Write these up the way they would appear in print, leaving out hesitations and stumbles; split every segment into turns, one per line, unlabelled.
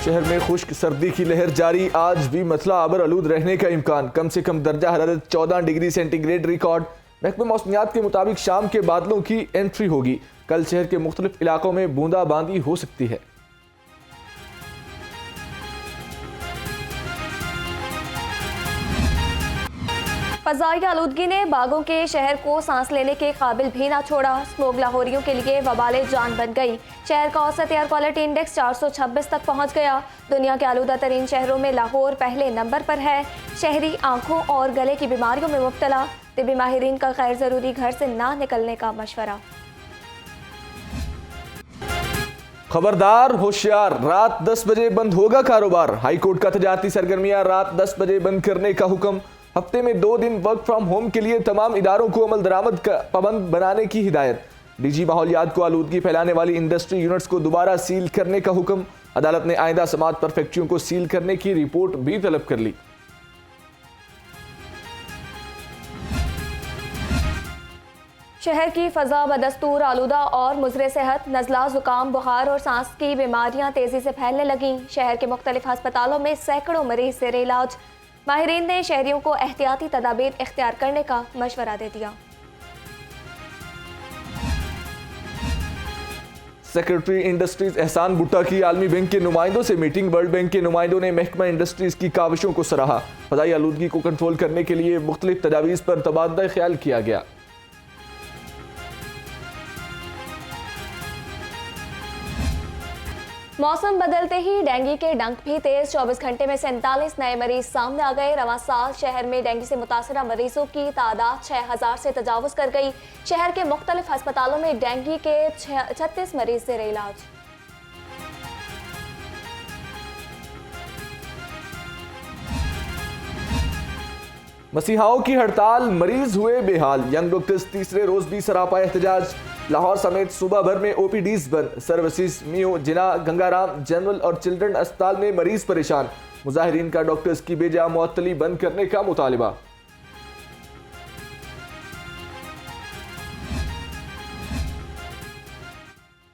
शहर में खुश्क सर्दी की लहर जारी, आज भी मसला आबर आलूद रहने का इम्कान। कम से कम दर्जा हरारत 14 डिग्री सेंटीग्रेड रिकॉर्ड। महकमे मौसमियात के मुताबिक शाम के बादलों की एंट्री होगी। कल शहर के मुख्तलिफ इलाकों में बूंदाबांदी हो सकती है।
फ़ज़ाई आलूदगी ने बागों के शहर को सांस लेने के काबिल भी ना छोड़ा। स्मोग लाहौरियों के लिए वबाले जान बन गई। शहर का औसत एयर क्वालिटी इंडेक्स 426 तक पहुंच गया। दुनिया के आलूदा तरीन शहरों में लाहौर पहले नंबर पर है। शहरी आंखों और गले की बीमारियों में मुब्तला। तिबी माहिरीन का गैर ज़रूरी घर से ना निकलने का मशवरा।
खबरदार होशियार, रात 10 बजे बंद होगा कारोबार। हाईकोर्ट का तजारती सरगर्मियां रात 10 बजे बंद करने का हुक्म। हफ्ते में 2 दिन वर्क फ्रॉम होम के लिए तमाम इदारों को अमल दरामद का पाबंद बनाने की हिदायत। डीजी माहौलियात को आलूदगी फैलाने वाली इंडस्ट्री यूनिट्स को दोबारा सील करने का हुक्म। अदालत ने आइंदा समात पर फैक्ट्रियों को सील करने की रिपोर्ट भी तलब कर ली।
शहर की फ़ज़ा बदस्तूर आलूदा और मुज़र सेहत, नज़ला, ज़ुकाम, बुखार और सांस की बीमारियां तेज़ी से फैलने लगीं। शहर के मुख्तलिफ अस्पतालों में सैकड़ों मरीज जेर इलाज। माहिरीन ने शहरियों को एहतियाती तदाबीर इख्तियार करने का मशवरा दे दिया।
सेक्रेटरी इंडस्ट्रीज एहसान भुट्टा की आलमी बैंक के नुमाइंदों से मीटिंग। वर्ल्ड बैंक के नुमाइंदों ने महकमा इंडस्ट्रीज की काविशों को सराहा। फ़ज़ाई आलूदगी को कंट्रोल करने के लिए मुख्तलिफ तजावीज़ पर तबादला ख्याल किया गया।
मौसम बदलते ही डेंगू के डंक भी तेज। 24 घंटे में 47 नए मरीज सामने आ गए। रवां साल शहर में डेंगू से मुतासरा मरीजों की तादाद 6000 से तजावुज कर गई। शहर के मुख्तलिफ अस्पतालों में डेंगू के 36 मरीज जेर इलाज।
मसीहाओं की हड़ताल, मरीज हुए बेहाल। यंग डॉक्टर्स तीसरे रोज भी सरापा एहतजाज। लाहौर समेत सूबा भर में ओपीडीज बंद। सर्विसेज मियो, जिना, गंगाराम, जनरल और चिल्ड्रन अस्पताल में मरीज परेशान। मुजाहिरीन का डॉक्टर्स की बेजा मुअत्तली बंद करने का मुतालिबा।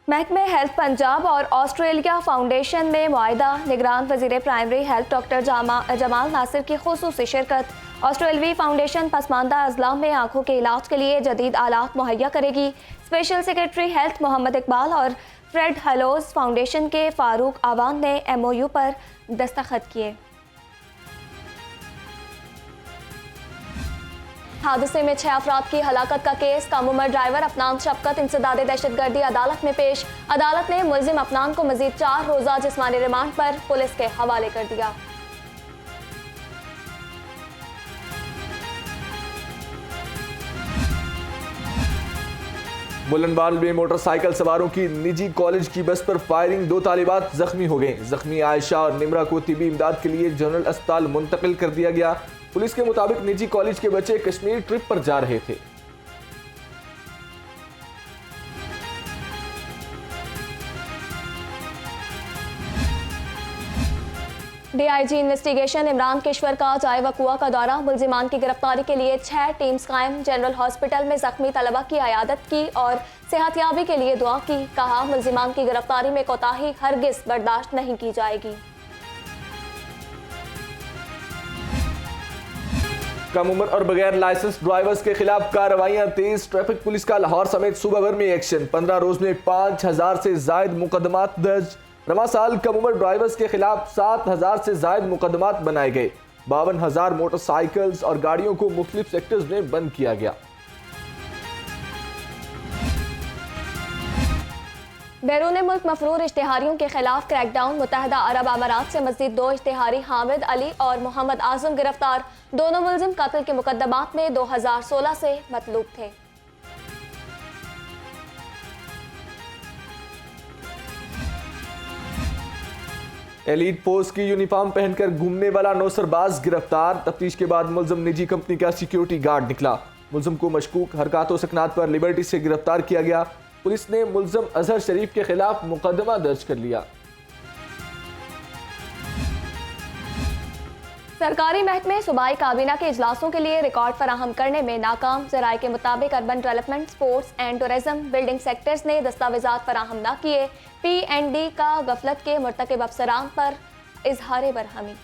महकमे हेल्थ पंजाब और ऑस्ट्रेलिया फाउंडेशन में मुआहिदा। निगरान वजीर primary health doctor Jamal Nasir की खुसूसी शिरकत। ऑस्ट्रेलवी फाउंडेशन पसमानदा अजला में आंखों के इलाज के लिए जदीद आलात मुहैया करेगी। Special secretary health Mohammad Iqbal और फ्रेड हलोज फाउंडेशन के फारूक आवान ने MOU पर दस्तखत किए। हादसे में 6 अफराद की हलाकत का केस। कम उम्र ड्राइवर अफनान शफकत इंसदादे दहशतगर्दी अदालत में पेश। अदालत ने मुल्जिम अफनान को मजीद 4 रोजा जिस्मानी रिमांड पर पुलिस के हवाले कर दिया।
बुलंदबाल में मोटरसाइकिल सवारों की निजी कॉलेज की बस पर फायरिंग, 2 तालिबात जख्मी हो गए। जख्मी आयशा और निमरा को तिबी इमदाद के लिए जनरल अस्पताल मुंतकिल कर दिया गया। पुलिस के मुताबिक निजी कॉलेज के बच्चे कश्मीर ट्रिप पर जा रहे थे।
DIG इन्वेस्टिगेशन इमरान किश्वर का जाए वकुआ का दौरा। मुल्जिमान की गिरफ्तारी के लिए 6 टीम्स कायम। जनरल हॉस्पिटल में जख्मी तलबा की अयादत की और सेहतयाबी के लिए दुआ की। कहा, मुल्जिमान की गिरफ्तारी में कोताही हरगिज बर्दाश्त नहीं की जाएगी।
कम उम्र और बगैर लाइसेंस ड्राइवर्स के खिलाफ कार्रवाइयां तेज। ट्रैफिक पुलिस का लाहौर समेत सूबा भर में एक्शन। 15 रोज में 5000 से जायद मुकदमात दर्ज। रवां साल कम उम्र ड्राइवर्स के खिलाफ 7000 से जायद मुकदमात बनाए गए। 52,000 मोटरसाइकिल्स और गाड़ियों को मुख्तलिफ सेक्टर्स में बंद किया गया।
बैरून मुल्क मफरूर इश्तिहारियों के खिलाफ क्रैकडाउन। मुत्तहदा अरब अमारात से मजीद 2 इश्तिहारी हामिद अली और मोहम्मद आजम गिरफ्तार। दोनों मुल्जिम कत्ल के मुकदमात में 2016 से मतलूब थे।
एलीट पोस्ट की यूनिफॉर्म पहनकर घूमने वाला नौसरबाज गिरफ्तार। तफ्तीश के बाद मुल्जिम निजी कंपनी का सिक्योरिटी गार्ड निकला। मुल्जिम को मशकूक हरकत सकनात पर लिबर्टी से गिरफ्तार किया गया। पुलिस ने मुल्जिम अजहर शरीफ के खिलाफ मुकदमा दर्ज कर लिया।
सरकारी महकमे सूबाई काबीना के इजलासों के लिए रिकॉर्ड फराहम करने में नाकाम। ज़राए के मुताबिक urban development, sports and tourism, building sectors ने दस्तावेजात फराहम न किए। PND का गफलत के मुर्तकिब अफसरान पर इजहार बरहमी।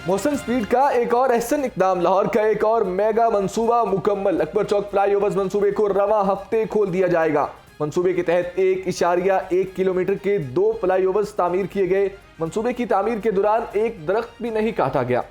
मोहसन स्पीड का एक और अहसन इकदाम, लाहौर का एक और मेगा मंसूबा मुकम्मल। अकबर चौक फ्लाईओवर्स मंसूबे को रवां हफ्ते खोल दिया जाएगा। मंसूबे के तहत 1.1 किलोमीटर के 2 फ्लाईओवर्स तामीर किए गए। मंसूबे की तामीर के दौरान एक दरख्त भी नहीं काटा गया।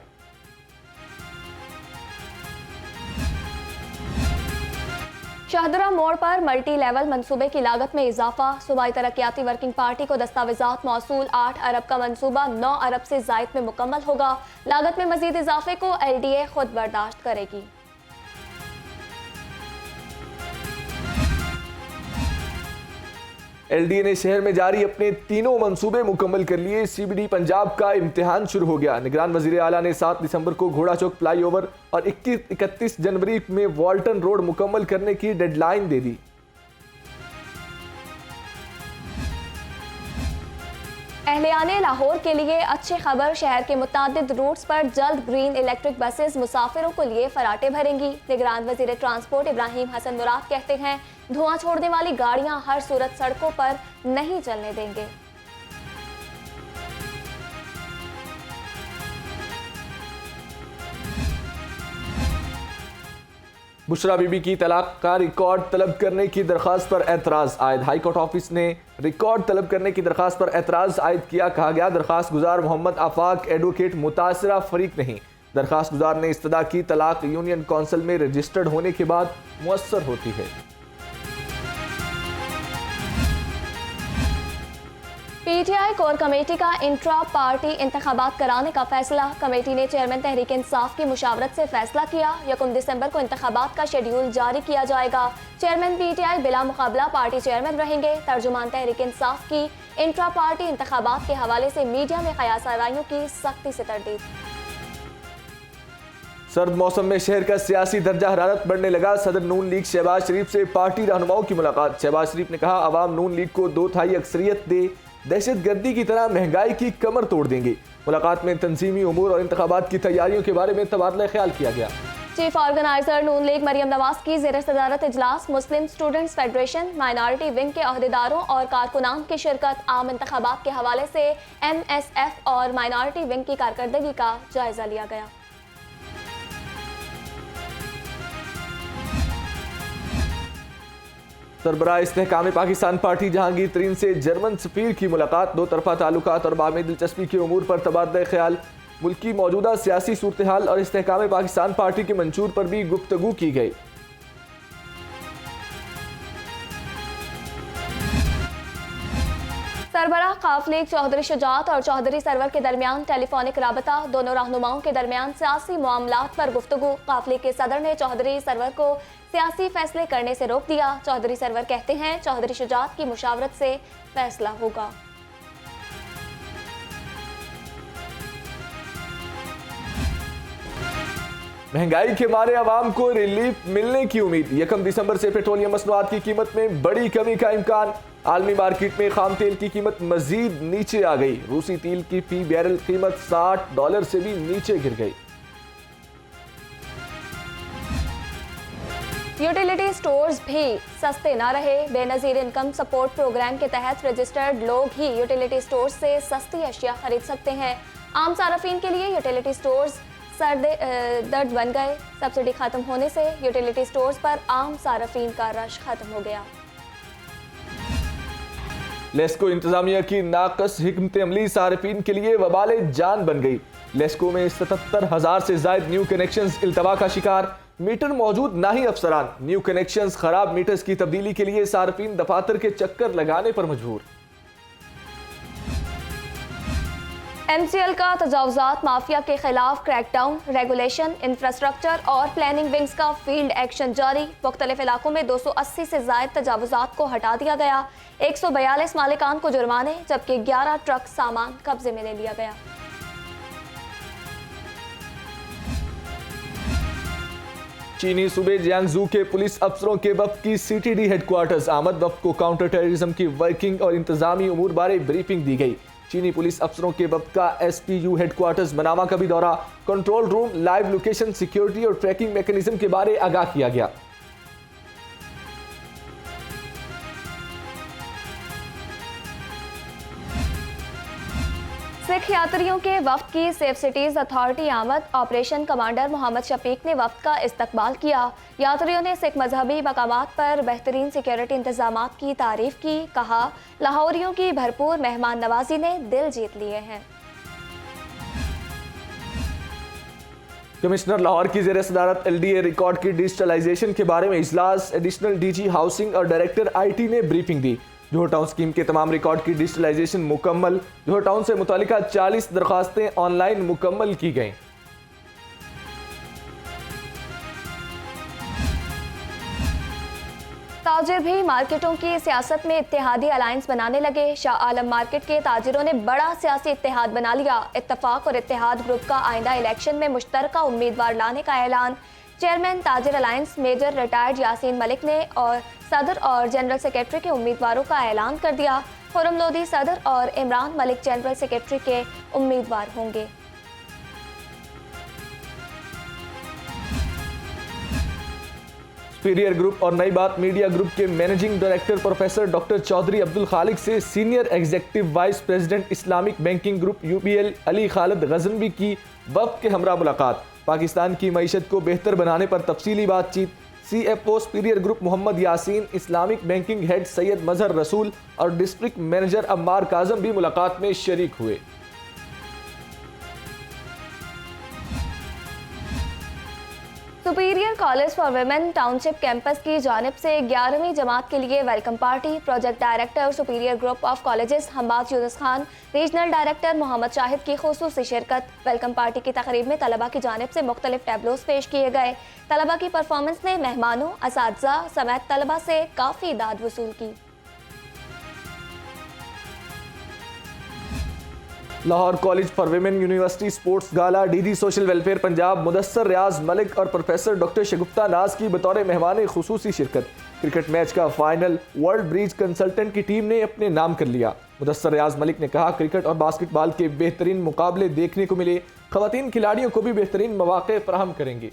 शाहदरा मोड़ पर मल्टी लेवल मंसूबे की लागत में इजाफा। सूबाई तरक्याती वर्किंग पार्टी को दस्तावेजात मौसूल 8 अरब का मंसूबा 9 अरब से जायद में मुकम्मल होगा। लागत में मजीद इजाफे को LDA खुद बर्दाश्त करेगी।
LDA ने शहर में जारी अपने तीनों मंसूबे मुकम्मल कर लिए। CBD पंजाब का इम्तिहान शुरू हो गया। निगरान वजीर आला ने 7 दिसंबर को घोड़ा चौक फ्लाईओवर और 31 जनवरी में वॉल्टन रोड मुकम्मल करने की डेडलाइन दे दी।
अहलियाने लाहौर के लिए अच्छी खबर, शहर के मुतादिद रूट्स पर जल्द ग्रीन इलेक्ट्रिक बसेस मुसाफिरों को लिए फराटे भरेंगी। निगरान वजीर ट्रांसपोर्ट इब्राहिम हसन मुराद कहते हैं, धुआं छोड़ने वाली गाड़ियां हर सूरत सड़कों पर नहीं चलने देंगे।
बुशरा बीबी की तलाक का रिकॉर्ड तलब करने की दरखास्त पर एतराज़ आयद। हाई कोर्ट ऑफिस ने रिकॉर्ड तलब करने की दरखास्त पर एतराज़ आयद किया। कहा गया, दरखास्त गुजार मोहम्मद आफाक एडवोकेट मुतासरा फरीक नहीं। दरखास्त गुजार ने इस्तदा की तलाक यूनियन कौंसिल में रजिस्टर्ड होने के बाद मुअस्सर होती है।
PTI कोर कमेटी का इंट्रा पार्टी इंतखाबात कराने का फैसला। कमेटी ने चेयरमैन तहरीक इंसाफ की मुशावरत से फैसला किया। 1 दिसंबर को इंतखाबात का शेड्यूल जारी किया जाएगा। चेयरमैन PTI बिला मुकाबला पार्टी चेयरमैन रहेंगे। तर्जुमान तहरीक इंसाफ की इंट्रा पार्टी इंतखाबात के हवाले से मीडिया में कयास आराइयों की सख्ती से तरदीद।
सर्द मौसम में शहर का सियासी दर्जा हरारत बढ़ने लगा। सदर नून लीग शहबाज शरीफ से पार्टी रहनुमाओं की मुलाकात। शहबाज शरीफ ने कहा, अवाम नून लीग को 2/3 अक्सरियत दे, दहशत गर्दी की तरह महंगाई की कमर तोड़ देंगे। मुलाकात में तंजीमी उमूर और इंतखाबात की तैयारियों के बारे में तबादला ख्याल किया गया।
चीफ ऑर्गेनाइजर नून लीग मरियम नवाज की ज़ेर सदारत इजलास। Muslim students federation, minority wing के अहदेदारों और कारकुनान की शिरकत। आम इंतखाबात के हवाले से MSF और माइनॉरिटी विंग की कारकर्दगी का जायजा लिया गया।
सरबराह इस्तेहकाम पाकिस्तान पार्टी जहांगीर तरीन से जर्मन सफीर की मुलाकात। 2 तरफा ताल्लुकात और बामी दिलचस्पी के उमूर पर तबादला ख्याल। मुल्क की मौजूदा सियासी सूरत हाल और इस्तेहकाम पाकिस्तान पार्टी के मंशूर पर भी गुफ्तगू की गई।
सरबराह काफ लीग चौधरी शुजात और चौधरी सरवर के दरमियान टेलीफोनिक राबता। दोनों रहनुमाओं के दरमियान सियासी मामलात पर गुफ्तगू। काफ लीग के सदर ने चौधरी सरवर को सियासी फैसले करने से रोक दिया। चौधरी सरवर कहते हैं, चौधरी शुजात की मुशावरत से फैसला होगा।
महंगाई के मारे आवाम को रिलीफ मिलने की उम्मीद। 1 दिसंबर से पेट्रोलियम मसनूआत की कीमत में बड़ी कमी का इम्कान। आलमी मार्केट में खाम तेल की कीमत मजीद नीचे आ गई। रूसी तेल की फी बैरल कीमत $60 से भी नीचे गिर गई।
यूटिलिटी स्टोर्स भी सस्ते ना रहे। बेनजीर इनकम सपोर्ट प्रोग्राम के तहत रजिस्टर्ड लोग ही यूटिलिटी स्टोर्स से सस्ती अशिया खरीद सकते हैं। आम सार्फिन के लिए यूटिलिटी स्टोर्स दर्द बन गए। सब्सिडी खत्म होने से यूटिलिटी स्टोर्स पर आम सार्फिन का रश खत्म हो गया।
लेस्को इंतजामिया की नाकस हिकमत अमली सार्फिन के लिए वबाल जान बन गई। लेस्को में 77,000 से ज्यादा न्यू कनेक्शंस इल्तवा का शिकार। मीटर मौजूद ना ही अफसरान। न्यू कनेक्शंस, खराब मीटर्स की तब्दीली के लिए सार्फिन दफातर के चक्कर लगाने पर मजबूर।
MCL का तजावुजात माफिया के खिलाफ क्रैकडाउन। रेगुलेशन, इंफ्रास्ट्रक्चर और प्लानिंग विंग्स का फील्ड एक्शन जारी। मुख्तलिफ इलाकों में 280 से ज्यादा तजावुजात को हटा दिया गया। 142 मालिकान को जुर्माने, जबकि 11 ट्रक सामान कब्जे में ले लिया गया।
चीनी सूबे जियांगजू के पुलिस अफसरों के वफ्द की सीटीडी हेडक्वार्टर्स आमद। वफ्द को काउंटर टेररिज्म की वर्किंग और इंतजामी उमूर बारे ब्रीफिंग दी गई। चीनी पुलिस अफसरों के वफ्द का एसपीयू हेडक्वार्टर्स मनामा का भी दौरा। Control room, live location, security और ट्रैकिंग मैकेनिज्म के बारे आगाह किया गया।
सिख यात्रियों के वफ्द की सेफ सिटीज अथॉरिटी आमद। ऑपरेशन कमांडर मोहम्मद शफीक ने वफ्द का इस्तकबाल किया। यात्रियों ने सिख मजहबी मकामात पर बेहतरीन सिक्योरिटी इंतजाम की तारीफ की। कहा, लाहौरियों की भरपूर मेहमान नवाजी ने दिल जीत लिए हैं।
कमिश्नर लाहौर की ज़ेर सदारत एलडीए रिकॉर्ड की डिजिटलाइजेशन के बारे में इजलास। एडिशनल डीजी हाउसिंग और डायरेक्टर आईटी ने ब्रीफिंग दी। जोहर टाउन स्कीम के तमाम रिकॉर्ड की डिजिटलाइजेशन मुकम्मल। जोहर टाउन से मुतालिका 40 दरखास्तें ऑनलाइन मुकम्मल की गईं।
ताजिर भी मार्केटों की सियासत में इत्तेहादी अलायंस बनाने लगे। शाह आलम मार्केट के ताजिरों ने बड़ा सियासी इत्तेहाद बना लिया। इत्तफाक और इत्तेहाद ग्रुप का आइंदा इलेक्शन में मुश्तरका उम्मीदवार लाने का ऐलान। Chairman Tajir alliance major retired Yasin Malik ने और सदर और जनरल सेक्रेटरी के उम्मीदवारों का ऐलान कर दिया। खुर्रम लोधी सदर और इमरान मलिक जनरल सेक्रेटरी के उम्मीदवार होंगे।
सुपीरियर ग्रुप और नई बात मीडिया ग्रुप के managing director professor doctor Chaudhry Abdul Khaliq से senior executive vice president Islamic banking group UBL Ali Khalid Ghaznavi की वफ्द के हमरा मुलाकात। पाकिस्तान की मईशत को बेहतर बनाने पर तफसीली बातचीत। CFO superior group Mohammad Yasin, Islamic banking head Syed Mazhar Rasool और डिस्ट्रिक्ट मैनेजर अम्मार काजम भी मुलाकात में शरीक हुए।
Superior college for women township campus की जानिब से 11वीं जमात के लिए welcome party. Project director superior group of colleges Hammad Younus Khan, regional director Mohammad Shahid की खुसूसी शिरकत। वेलकम पार्टी की तकरीब में तलबा की जानिब से मुख्तलिफ टैबलोस पेश किए गए। तलबा की परफॉर्मेंस ने मेहमानों, असातिज़ा समेत तलबा से काफ़ी दाद वसूल की।
Lahore college for women university sports gala. DG social welfare Punjab Mudassar Riaz Malik और प्रोफेसर डॉक्टर शगुफ्ता नाज की बतौर मेहमान खुसूसी शिरकत। क्रिकेट मैच का फाइनल वर्ल्ड ब्रिज कंसल्टेंट की टीम ने अपने नाम कर लिया। मुदस्सर रियाज मलिक ने कहा, क्रिकेट और बास्केटबॉल के बेहतरीन मुकाबले देखने को मिले। खवातीन खिलाड़ियों को भी बेहतरीन मौके फराहम करेंगे।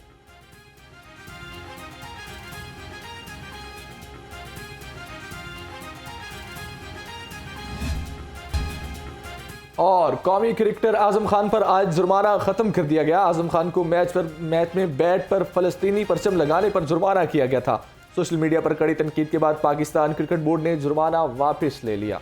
और कौमी क्रिकेटर आजम खान पर आज जुर्माना खत्म कर दिया गया। आजम खान को मैच में बैट पर फलस्तीनी परचम लगाने पर जुर्माना किया गया था। सोशल मीडिया पर कड़ी तनकीद के बाद पाकिस्तान क्रिकेट बोर्ड ने जुर्माना वापस ले लिया।